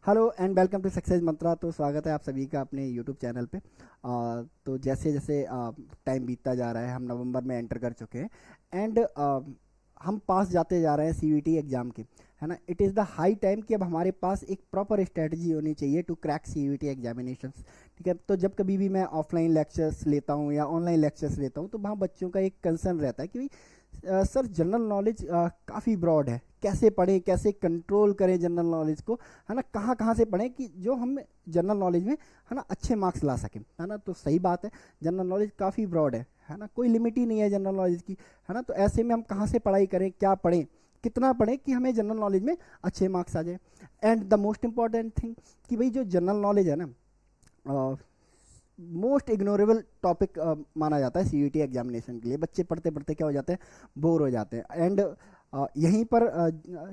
Hello and welcome to success Mantra. तो स्वागत है आप सभी का अपने यूट्यूब चैनल पे। तो जैसे जैसे टाइम बीतता जा रहा है, हम नवंबर में एंटर कर चुके हैं एंड हम पास जाते जा रहे हैं सीयूईटी एग्ज़ाम के, है ना। It is the high time कि अब हमारे पास एक प्रॉपर स्ट्रेटजी होनी चाहिए टू क्रैक सीयूईटी एग्जामिनेशंस। ठीक है, तो जब कभी भी मैं ऑफलाइन लेक्चर्स लेता हूँ या ऑनलाइन लेक्चर्स लेता हूँ तो वहाँ बच्चों का एक कंसर्न रहता है कि भाई सर जनरल नॉलेज काफ़ी ब्रॉड है, कैसे पढ़ें, कैसे कंट्रोल करें जनरल नॉलेज को, है ना। कहाँ कहाँ से पढ़ें कि जो हम जनरल नॉलेज में, है ना, अच्छे मार्क्स ला सकें, है ना। तो सही बात है, जनरल नॉलेज काफ़ी ब्रॉड है ना, कोई लिमिट ही नहीं है जनरल नॉलेज की, है ना। तो ऐसे में हम कहाँ से पढ़ाई करें, क्या पढ़ें, कितना पढ़ें कि हमें जनरल नॉलेज में अच्छे मार्क्स आ जाए। And the most important thing कि भाई जो जनरल नॉलेज है ना, मोस्ट इग्नोरेबल टॉपिक माना जाता है सीयूईटी एग्जामिनेशन के लिए। बच्चे पढ़ते पढ़ते क्या हो जाते हैं, बोर हो जाते हैं। एंड यहीं पर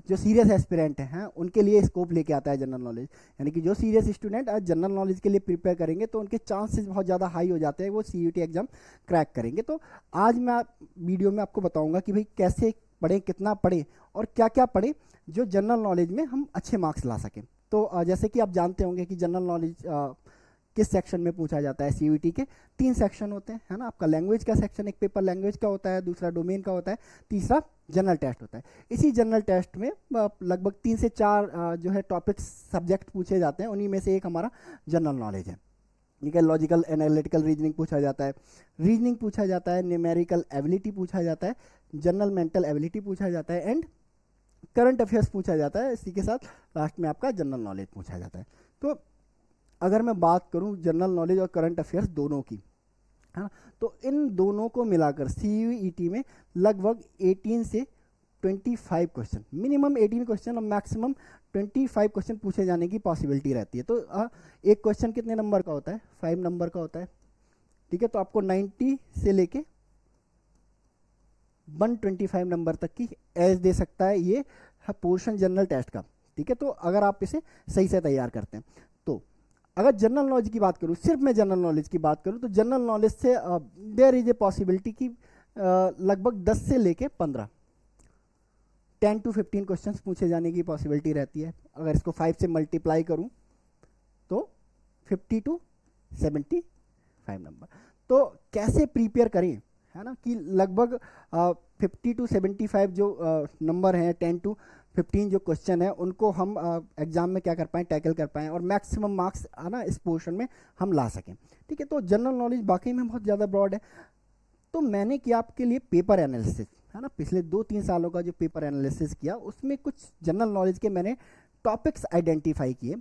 जो सीरियस एस्पिरेंट हैं उनके लिए स्कोप लेके आता है जनरल नॉलेज। यानी कि जो सीरियस स्टूडेंट आज जनरल नॉलेज के लिए प्रिपेयर करेंगे तो उनके चांसेस बहुत ज़्यादा हाई हो जाते हैं, वो सीयूईटी एग्ज़ाम क्रैक करेंगे। तो आज मैं वीडियो में आपको बताऊंगा कि भाई कैसे पढ़ें, कितना पढ़ें और क्या क्या पढ़ें जो जनरल नॉलेज में हम अच्छे मार्क्स ला सकें। तो जैसे कि आप जानते होंगे कि जनरल नॉलेज किस सेक्शन में पूछा जाता है। सीयूईटी के 3 सेक्शन होते हैं, है ना। आपका लैंग्वेज का सेक्शन, एक पेपर लैंग्वेज का होता है, दूसरा डोमेन का होता है, तीसरा जनरल टेस्ट होता है। इसी जनरल टेस्ट में लगभग 3 से 4 जो है टॉपिक्स सब्जेक्ट पूछे जाते हैं, उन्हीं में से एक हमारा जनरल नॉलेज है। ठीक है, लॉजिकल एनालिटिकल रीजनिंग पूछा जाता है, रीजनिंग पूछा जाता है, न्यूमेरिकल एबिलिटी पूछा जाता है, जनरल मेंटल एबिलिटी पूछा जाता है एंड करंट अफेयर्स पूछा जाता है। इसी के साथ लास्ट में आपका जनरल नॉलेज पूछा जाता है। तो अगर मैं बात करूं जनरल नॉलेज और करंट अफेयर्स दोनों की, है ना, तो इन दोनों को मिलाकर सीयूईटी में लगभग 18 से 25 क्वेश्चन, मिनिमम 18 क्वेश्चन और मैक्सिमम 25 क्वेश्चन पूछे जाने की पॉसिबिलिटी रहती है। तो एक क्वेश्चन कितने नंबर का होता है, 5 नंबर का होता है। ठीक है, तो आपको 90 से लेके 125 नंबर तक की एज दे सकता है ये पोर्शन जनरल टेस्ट का। ठीक है, तो अगर आप इसे सही से तैयार करते हैं तो अगर जनरल नॉलेज की बात करूँ, सिर्फ मैं जनरल नॉलेज की बात करूँ तो जनरल नॉलेज से देयर इज ए पॉसिबिलिटी कि लगभग 10 से लेके 15, 10 to 15 क्वेश्चंस पूछे जाने की पॉसिबिलिटी रहती है। अगर इसको 5 से मल्टीप्लाई करूँ तो 50 to 75 नंबर। तो कैसे प्रिपेयर करें, है ना, कि लगभग 50 to 75 जो नंबर हैं, 10 to 15 जो क्वेश्चन है उनको हम एग्जाम में क्या कर पाएँ, टैकल कर पाएँ और मैक्सिमम मार्क्स, है ना, इस पोर्शन में हम ला सकें। ठीक है, तो जनरल नॉलेज वाकई में बहुत ज़्यादा ब्रॉड है। तो मैंने किया आपके लिए पेपर एनालिसिस, है ना, पिछले 2-3 सालों का जो पेपर एनालिसिस किया उसमें कुछ जनरल नॉलेज के मैंने टॉपिक्स आइडेंटिफाई किए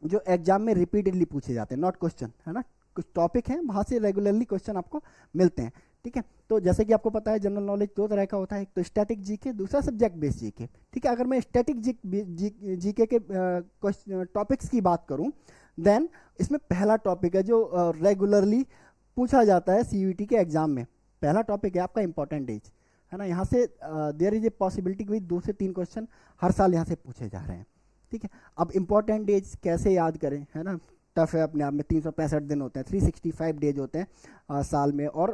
जो एग्जाम में रिपीटेडली पूछे जाते हैं, नॉट क्वेश्चन, है ना। कुछ टॉपिक हैं वहाँ से रेगुलरली क्वेश्चन आपको मिलते हैं। ठीक है, तो जैसे कि आपको पता है जनरल नॉलेज 2 तरह का होता है, एक तो स्टैटिक जीके, दूसरा सब्जेक्ट बेस्ड जीके। ठीक है, अगर मैं स्टैटिक जीके के टॉपिक्स की बात करूँ देन इसमें पहला टॉपिक है जो रेगुलरली पूछा जाता है सीयूईटी के एग्जाम में। पहला टॉपिक है आपका इंपॉर्टेंट डेज, है ना। यहाँ से देयर इज ए पॉसिबिलिटी कि 2 से 3 क्वेश्चन हर साल यहाँ से पूछे जा रहे हैं। ठीक है, अब इंपॉर्टेंट डेज कैसे याद करें, है ना, टफ है अपने आप में। 365 दिन होते हैं, 365 डेज होते हैं साल में, और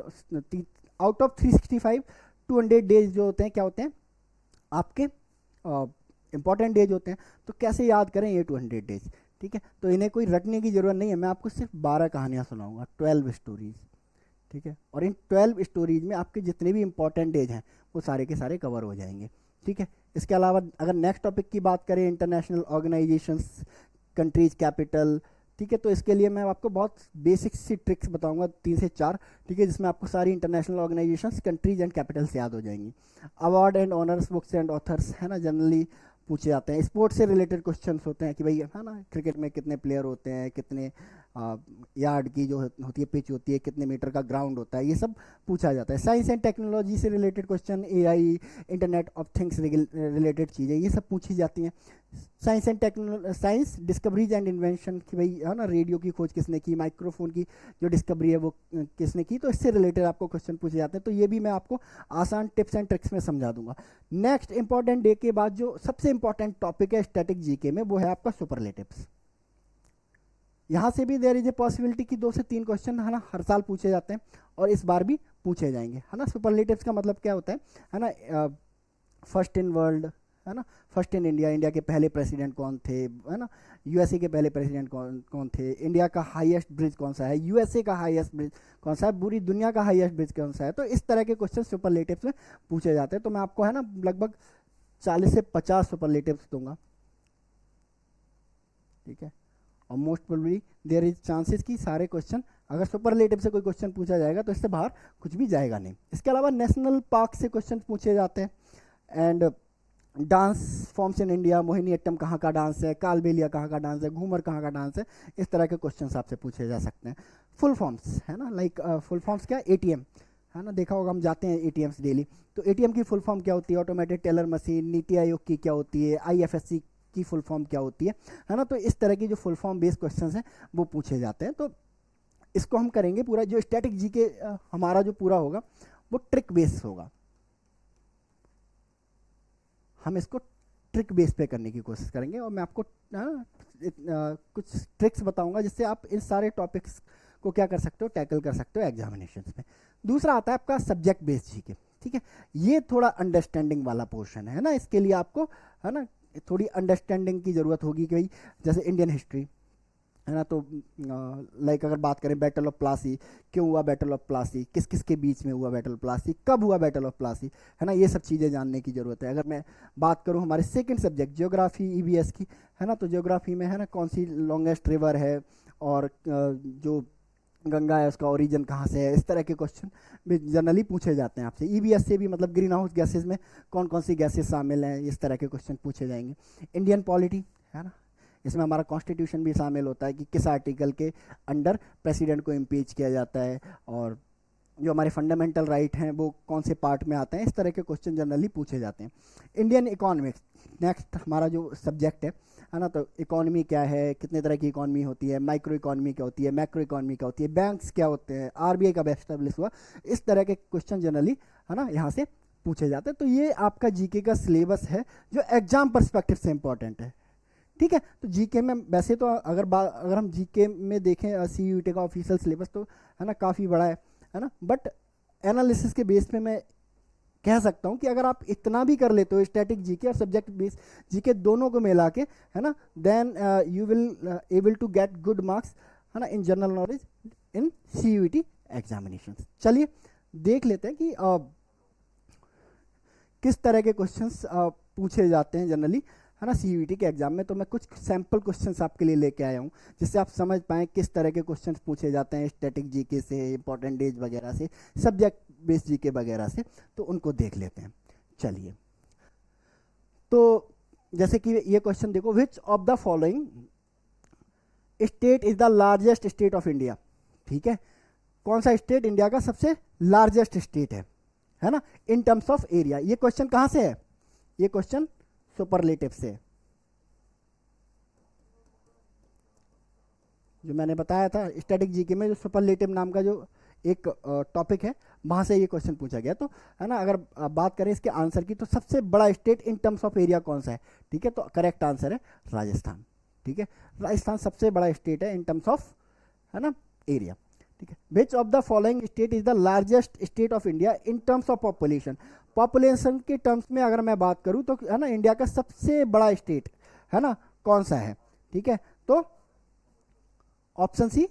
आउट ऑफ 365 200 डेज जो होते हैं क्या होते हैं आपके इंपॉर्टेंट डेज होते हैं। तो कैसे याद करें ये 200 डेज। ठीक है, तो इन्हें कोई रटने की ज़रूरत नहीं है, मैं आपको सिर्फ 12 कहानियाँ सुनाऊंगा, 12 स्टोरीज। ठीक है, और इन 12 स्टोरीज में आपके जितने भी इंपॉर्टेंट डेज हैं वो सारे के सारे कवर हो जाएंगे। ठीक है, इसके अलावा अगर नेक्स्ट टॉपिक की बात करें, इंटरनेशनल ऑर्गेनाइजेशंस, कंट्रीज कैपिटल। ठीक है, तो इसके लिए मैं आपको बहुत बेसिक सी ट्रिक्स बताऊंगा, 3 से 4। ठीक है, जिसमें आपको सारी international organisations, countries and Capitals याद हो जाएंगी। Award and honours, books and authors, है ना, जनरली पूछे जाते हैं। स्पोर्ट्स से रिलेटेड क्वेश्चंस होते हैं कि भाई, है ना, क्रिकेट में कितने प्लेयर होते हैं, कितने यार्ड की जो होती है पिच होती है, कितने मीटर का ग्राउंड होता है, ये सब पूछा जाता है। साइंस एंड टेक्नोलॉजी से related question, AI, internet of things related चीज़ें, ये सब पूछी जाती हैं। Science and technology, science discoveries and invention की भाई, है ना, रेडियो की खोज किसने की, माइक्रोफोन की जो डिस्कवरी है वो किसने की, तो इससे रिलेटेड आपको क्वेश्चन पूछे जाते हैं। तो ये भी मैं आपको आसान टिप्स एंड ट्रिक्स में समझा दूंगा। नेक्स्ट इंपॉर्टेंट डे के बाद जो सबसे इंपॉर्टेंट टॉपिक है स्टैटिक जीके में, वो है आपका सुपरलेटिव्स। यहाँ से भी देयर इज ए पॉसिबिलिटी कि 2 से 3 क्वेश्चन, है ना, हर साल पूछे जाते हैं और इस बार भी पूछे जाएंगे, है ना। सुपरलेटिव्स का मतलब क्या होता है ना, फर्स्ट इन वर्ल्ड, है ना, फर्स्ट इन इंडिया, इंडिया के पहले प्रेसिडेंट कौन थे, है ना, यूएसए के पहले प्रेसिडेंट कौन कौन थे, इंडिया का हाईएस्ट ब्रिज कौन सा है, यूएसए का हाईएस्ट ब्रिज कौन सा है, पूरी दुनिया का हाईएस्ट ब्रिज कौन सा है। तो इस तरह के क्वेश्चन सुपरलेटिव्स में पूछे जाते हैं। तो मैं आपको है ना लगभग 40 से 50 सुपरलेटिव्स दूंगा, ठीक है। और most probably there is chances कि सारे क्वेश्चन, अगर सुपरलेटिव से कोई क्वेश्चन पूछा जाएगा तो इससे बाहर कुछ भी जाएगा नहीं। इसके अलावा नेशनल पार्क से क्वेश्चन पूछे जाते हैं, and dance forms in India, Mohiniyattam कहाँ का डांस है, कालबेलिया कहाँ का डांस है, घूमर कहाँ का डांस है, इस तरह के क्वेश्चन आपसे पूछे जा सकते हैं। फुल फॉर्म्स है ना, लाइक फुल फॉर्म्स क्या, एटीएम है ना, देखा होगा हम जाते हैं एटीएम्स डेली, तो एटीएम की फुल फॉर्म क्या होती है, automated teller machine, NITI Aayog की क्या होती है, आईएफएससी की फुल फॉर्म क्या होती है ना। तो इस तरह की जो फुल फॉर्म बेस्ड क्वेश्चंस हैं वो पूछे जाते हैं। तो इसको हम करेंगे पूरा, जो स्टैटिक जीके हमारा जो पूरा होगा वो ट्रिक बेस होगा, हम इसको ट्रिक बेस पे करने की कोशिश करेंगे, और मैं आपको कुछ ट्रिक्स बताऊंगा जिससे आप इन सारे टॉपिक्स को क्या कर सकते हो, टैकल कर सकते हो एग्जामिनेशन में। दूसरा आता है आपका सब्जेक्ट बेस्ड जीके, ठीक है। ये थोड़ा अंडरस्टैंडिंग वाला पोर्शन है ना, इसके लिए आपको है ना थोड़ी अंडरस्टैंडिंग की ज़रूरत होगी कि भाई जैसे इंडियन हिस्ट्री है ना, तो लाइक अगर बात करें बैटल ऑफ प्लासी, क्यों हुआ बैटल ऑफ प्लासी, किस किस के बीच में हुआ बैटल ऑफ प्लासी, कब हुआ बैटल ऑफ प्लासी, है ना, ये सब चीज़ें जानने की ज़रूरत है। अगर मैं बात करूँ हमारे सेकंड सब्जेक्ट ज्योग्राफी ईवीएस की, है ना, तो ज्योग्राफी में है ना कौन सी लॉन्गेस्ट रिवर है, और जो गंगा है उसका ओरिजिन कहाँ से है, इस तरह के क्वेश्चन भी जनरली पूछे जाते हैं आपसे। ईवीएस से भी मतलब ग्रीन हाउस गैसेज में कौन कौन सी गैसेज शामिल हैं, इस तरह के क्वेश्चन पूछे जाएंगे। इंडियन पॉलिटी है ना, इसमें हमारा कॉन्स्टिट्यूशन भी शामिल होता है कि किस आर्टिकल के अंडर प्रेसिडेंट को इम्पीच किया जाता है, और जो हमारे फंडामेंटल राइट हैं वो कौन से पार्ट में आते हैं, इस तरह के क्वेश्चन जनरली पूछे जाते हैं। इंडियन इकोनॉमिक्स नेक्स्ट हमारा जो सब्जेक्ट है ना, तो इकोनॉमी क्या है, कितने तरह की इकोनॉमी होती है, माइक्रो इकोनॉमी क्या होती है, मैक्रो इकोनॉमी क्या होती है, बैंक्स क्या होते हैं, आरबीआई कब एस्टेब्लिश हुआ, इस तरह के क्वेश्चन जनरली है ना यहाँ से पूछे जाते हैं। तो ये आपका जीके का सिलेबस है जो एग्जाम परस्पेक्टिव से इंपॉर्टेंट है, ठीक है। तो जीके में वैसे तो अगर हम जीके में देखें सीयूईटी का ऑफिशियल सिलेबस तो है ना काफ़ी बड़ा है ना, बट एनालिसिस के बेस पे मैं कह सकता हूं कि अगर आप इतना भी कर लेते हो स्टैटिक जीके और सब्जेक्ट बेस जीके दोनों को मिला के, है ना, then you will able to get good marks है ना in general knowledge in CUET examination. चलिए देख लेते हैं कि किस तरह के क्वेश्चंस पूछे जाते हैं जनरली है ना सीयूईटी के एग्जाम में। तो मैं कुछ सैम्पल क्वेश्चंस आपके लिए लेके आया हूँ जिससे आप समझ पाएँ किस तरह के क्वेश्चंस पूछे जाते हैं स्टैटिक जीके से, इंपॉर्टेंट डेज वगैरह से, सब्जेक्ट बेस्ड जीके वगैरह से। तो उनको देख लेते हैं। चलिए, तो जैसे कि ये क्वेश्चन देखो, विच of the following state is the largest state of India, ठीक है। कौन सा स्टेट इंडिया का सबसे लार्जेस्ट स्टेट है ना, इन टर्म्स ऑफ एरिया। ये क्वेश्चन कहां से है, ये क्वेश्चन सुपरलेटिव से, जो मैंने बताया था स्टैटिक जीके में, जो सुपरलेटिव नाम का जो एक टॉपिक है वहां से ये क्वेश्चन पूछा गया। तो है ना, अगर बात करें इसके आंसर की, तो सबसे बड़ा state in terms of area कौन सा है, ठीक है। तो करेक्ट आंसर है राजस्थान, ठीक है। राजस्थान सबसे बड़ा स्टेट है इन टर्म्स ऑफ है ना एरिया, ठीक है। Which of the following state is the largest state of India in terms of population. Population के टर्म्स में अगर मैं बात करूं तो है ना इंडिया का सबसे बड़ा स्टेट है ना कौन सा है, ठीक है। तो option C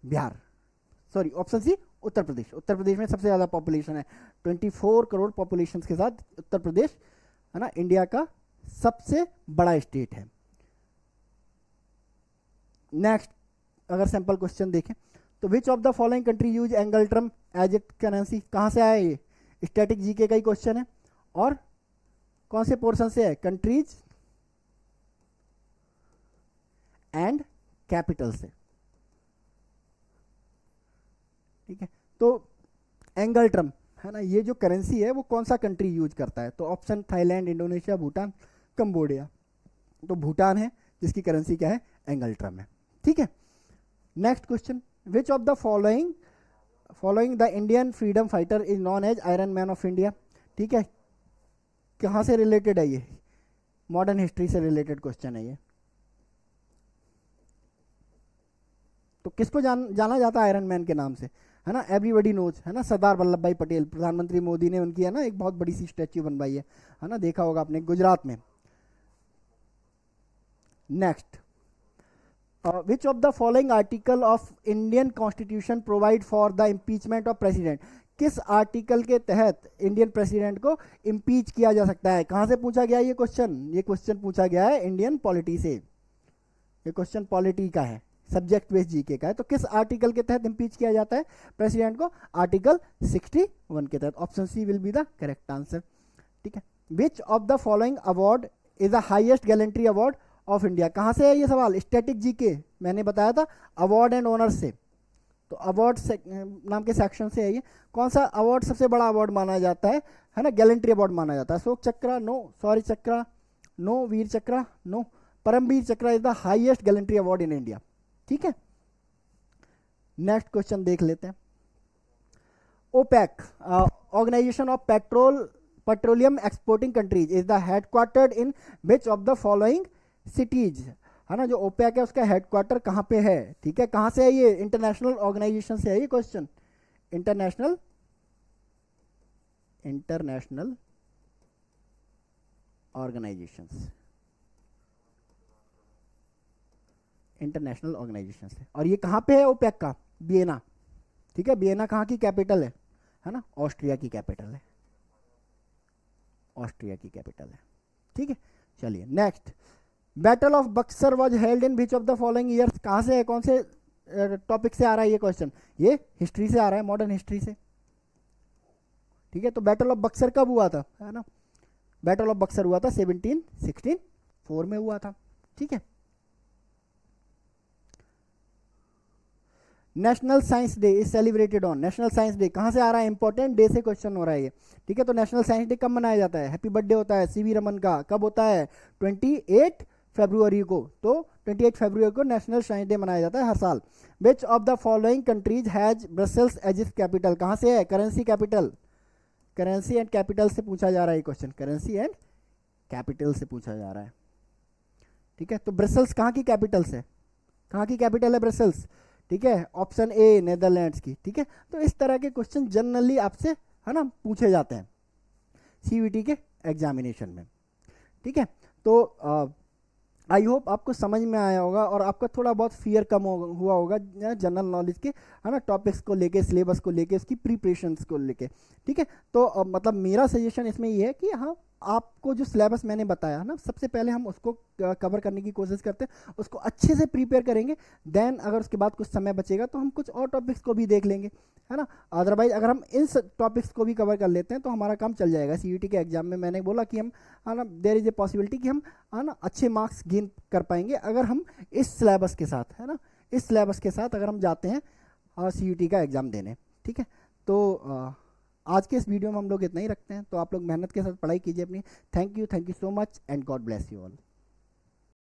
Bihar, sorry option C Uttar Pradesh. Uttar Pradesh में सबसे ज़्यादा पॉपुलेशन है, 24 करोड़ पॉपुलेशन के साथ उत्तर प्रदेश है ना इंडिया का सबसे बड़ा स्टेट है। नेक्स्ट अगर सैंपल क्वेश्चन देखें तो which of the following country use ngultrum as it currency. कहाँ से आया ये, स्टैटिक जीके का ही क्वेश्चन है, और कौन से पोर्शन से है, कंट्रीज एंड कैपिटल से, ठीक है। तो एंगल ट्रम है ना, ये जो करेंसी है वो कौन सा कंट्री यूज करता है, तो option Thailand, Indonesia, Bhutan, Cambodia. तो भूटान है जिसकी करेंसी क्या है, एंगल ट्रम है, ठीक है। Next question, which of the following the Indian freedom fighter is known as iron man of India, ठीक है। कहाँ से रिलेटेड है ये, मॉडर्न हिस्ट्री से रिलेटेड क्वेश्चन है ये। तो किसको जाना जाता है आयरन मैन के नाम से, है ना, एवरीबडी नोज, है ना, सरदार वल्लभ भाई पटेल। प्रधानमंत्री मोदी ने उनकी है ना एक बहुत बड़ी सी स्टैच्यू बनवाई है ना, देखा होगा आपने गुजरात में, next, which of the following article of Indian constitution provide for the impeachment of president? किस आर्टिकल के तहत इंडियन प्रेसिडेंट को इम्पीच किया जा सकता है? कहां से पूछा गया ये क्वेश्चन? ये क्वेश्चन पूछा गया है इंडियन पॉलिटी से। ये क्वेश्चन पॉलिटी का है, सब्जेक्ट बेस्ड जीके का है। तो किस आर्टिकल के तहत इम्पीच किया जाता है प्रेसिडेंट को? आर्टिकल 61 के तहत। Option C will be the correct answer. ठीक है। Which of the following award is the highest gallantry award of India? कहां से है ये सवाल? स्टैटिक जीके, मैंने बताया था अवार्ड एंड ऑनर से। तो अवार्ड नाम के सेक्शन से है ये। कौन सा अवार्ड सबसे बड़ा अवार्ड माना जाता है ना? गैलेंट्री अवार्ड माना जाता है। अशोक चक्र नो, शौर्य चक्र नो, वीर चक्र no, Paramvir Chakra is the highest gallantry award in India. ठीक है। नेक्स्ट क्वेश्चन देख लेते हैं। OPEC, organization of petroleum exporting countries, is the headquartered in which of the following cities? है ना, जो ओपेक है उसका हेडक्वार्टर कहाँ पे है? ठीक है, कहाँ से है ये? इंटरनेशनल ऑर्गेनाइजेशन से है ये question. International organization, international organization से। और ये कहाँ पे है ओपेक का? वियना। ठीक है, वियना कहाँ की कैपिटल है ना? ऑस्ट्रिया की कैपिटल है, ऑस्ट्रिया की कैपिटल है। ठीक है, चलिए next. Battle of Buxar was held in which of the following years? कहाँ से है, कौन से टॉपिक से आ रहा है ये क्वेश्चन? ये हिस्ट्री से आ रहा है, मॉडर्न हिस्ट्री से। ठीक है, तो बैटल ऑफ बक्सर कब हुआ था? है ना, बैटल ऑफ बक्सर हुआ था 1764 में हुआ था। ठीक है। National science day is celebrated on? National science day कहाँ से आ रहा है? इंपॉर्टेंट डे से क्वेश्चन हो रहा है ये। ठीक है, तो नेशनल साइंस डे कब मनाया जाता है? हैप्पी बर्थडे होता है सीवी रमन का, कब होता है? 28 फरवरी को। तो 28 फरवरी को नेशनल साइंस डे मनाया जाता है हर साल। Which of the following countries has Brussels as its capital? कहाँ से है? Currency capital, currency and capital से पूछा जा रहा है क्वेश्चन। करेंसी एंड कैपिटल से पूछा जा रहा है। ठीक है, तो ब्रसेल्स कहाँ की कैपिटल से? कहाँ की कैपिटल है ब्रसेल्स? ठीक है, ऑप्शन ए नेदरलैंड्स की। ठीक है, तो इस तरह के क्वेश्चन जनरली आपसे है ना पूछे जाते हैं सीवीटी के एग्जामिनेशन में। ठीक है, तो आई होप आपको समझ में आया होगा और आपका थोड़ा बहुत फियर कम हुआ होगा जनरल नॉलेज के, है ना, टॉपिक्स को लेके, सिलेबस को लेके, उसकी प्रिपरेशंस को लेके। ठीक है, तो मतलब मेरा सजेशन इसमें ये है कि हाँ, आपको जो सिलेबस मैंने बताया ना, सबसे पहले हम उसको कवर करने की कोशिश करते हैं, उसको अच्छे से प्रिपेयर करेंगे। देन अगर उसके बाद कुछ समय बचेगा तो हम कुछ और टॉपिक्स को भी देख लेंगे, है ना। अदरवाइज अगर हम इन टॉपिक्स को भी कवर कर लेते हैं तो हमारा काम चल जाएगा सीयूटी के एग्जाम में। मैंने बोला कि हम, है ना, देयर इज ए पॉसिबिलिटी कि हम, है ना, अच्छे मार्क्स गेन कर पाएंगे अगर हम इस सिलेबस के साथ, है ना, इस सिलेबस के साथ अगर हम जाते हैं सीयूटी का एग्ज़ाम देने। ठीक है, तो आज के इस वीडियो में हम लोग इतना ही रखते हैं। तो आप लोग मेहनत के साथ पढ़ाई कीजिए अपनी। Thank you so much and God bless you all.